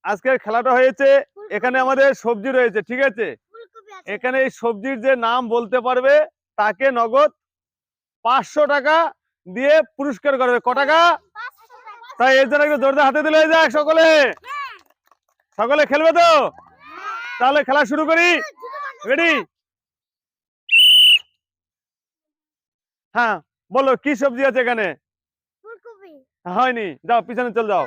আজকের খেলাটা হয়েছে, এখানে আমাদের সবজি রয়েছে, ঠিক আছে? এখানে এই সবজির যে নাম বলতে পারবে তাকে নগদ 500 টাকা দিয়ে পুরস্কার করবে। ক টাকা? তাই এর জন্য একটু জোরদার হাতে দিলে যাক সকলে। সকলে খেলবে তো? তাহলে খেলা শুরু করি। রেডি? হ্যাঁ, বলো কি সবজি আছে এখানে? হয়নি, যাও পিছনে চল যাও।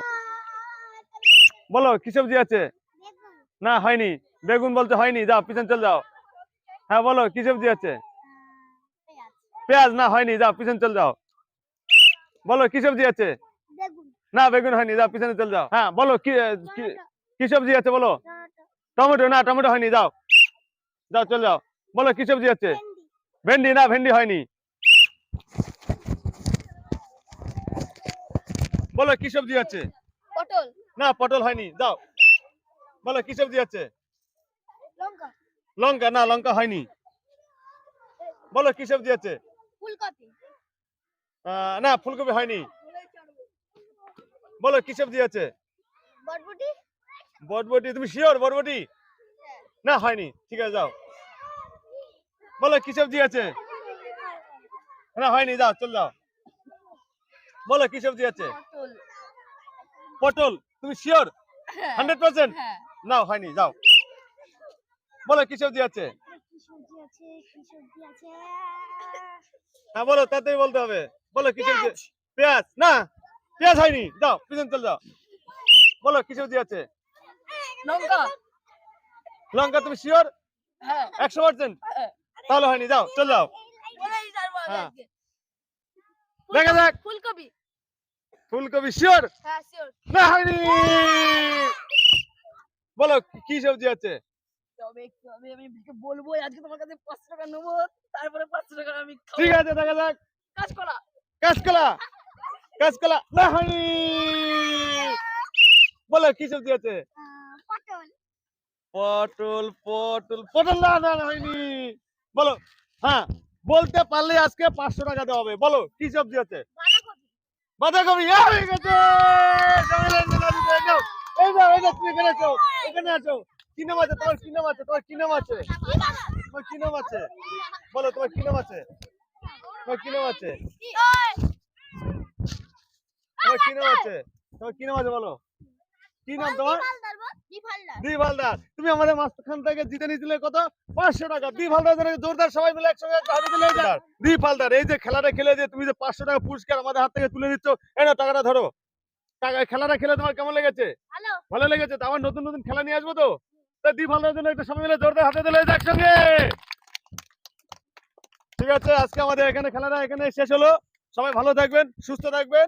বলো কি সবজি আছে? না হয়নি। বেগুন বলতে হয়নি, যাও পিছনে চল যাও। হ্যাঁ বলো কি সবজি আছে? পেঁয়াজ। না হয়নি, যাও পিছনে চল যাও। বলো কি সবজি আছে? না বেগুন হয়নি, যাও পিছনে চল যাও। হ্যাঁ বলো কি কি সবজি আছে বলো? টমেটো। না টমেটো হয়নি, যাও যাও চল যাও। বলো কি সবজি আছে? ভেন্ডি। না ভেন্ডি হয়নি। বলো কি সবজি আছে? পটল। না পটল হয়নি, যাও। বলো কি সবজি আছে? লঙ্কা। লঙ্কা। না লঙ্কা হয়নি। বলো কি সবজি আছে? ফুলকপি। না ফুলকপি হয়নি। বলো কি সবজি আছে? বরবটি। বরবটি। তুমি শিওর বরবটি? না হয়নি, ঠিক আছে যাও। বলো কি সবজি আছে? না হয়নি, যাও চল যাও। বলো কি সবজি আছে? পটল। পটল। তুমি শিওর 100%? হ্যাঁ। না হয়নি, যাও। বলো কি সবজি আছে? কি সবজি আছে? কি সবজি আছে? হ্যাঁ বলো, তাড়াতাড়ি বলতে হবে। বলো কি সবজি? পেঁয়াজ। না পেঁয়াজ হয়নি, যাও পিছন চল যাও। বলো কি সবজি আছে? লঙ্কা। লঙ্কা। তুমি শিওর হ্যাঁ। 100%? তাহলে হয়নি, যাও চল যাও। হ্যাঁ। দেখা যাক। ফুলকপি। ফুলকপি শিওর? হ্যাঁ শিওর। না হয়নি। বলো কি সবজি আছে? তবে আমি বলবো আজকে তোমার কাছে 500 টাকা নেবো, তারপরে 500 টাকা আমি খাবো। ঠিক আছে, দেখা যাক। কাঁচকলা। কাঁচকলা। কাঁচকলা। না হয়নি। বলো কি সবজি আছে? পটল। পটল। পটল। পটল। না না হয়নি। বলো। হ্যাঁ বলতে পারলে আজকে 500 টাকা দেওয়া হবে। বলো কি সবজি আছে? বাঁধাকপি। হয়ে গেছে। এই নাও, এই নাও, তুমি এখানে আছো, এখানে আছো। কি নাম আছে তোমার? কি নাম আছে তোমার? কি নাম আছে তোমার? কি নাম আছে? বলো তোমার কি নাম আছে? তোমার কি নাম আছে? তোমার কি নাম আছে? তোমার কি নাম আছে বলো? কি নাম তোমার? দ্বীপ হালদার। তুমি আমাদের মাঝখান থেকে জিতে নিয়েছিলে কত? 500 টাকা। দ্বীপ হালদার জোরদার সবাই মিলে একসঙ্গে হাতে দিলে যার। দ্বীপ হালদার, এই যে খেলাটা খেলে যে তুমি যে 500 টাকা পুরস্কার আমাদের হাত থেকে তুলে দিচ্ছ, এই নাও টাকাটা ধরো। টাকা খেলাটা খেলে তোমার কেমন লেগেছে? ভালো লেগেছে তো? আবার নতুন নতুন খেলা নিয়ে আসবো তো। তা দ্বীপ হালদার জন্য একটা সবাই মিলে জোরদার হাতে দিলে একসঙ্গে। ঠিক আছে, আজকে আমাদের এখানে খেলাটা এখানে শেষ হলো। সবাই ভালো থাকবেন, সুস্থ থাকবেন।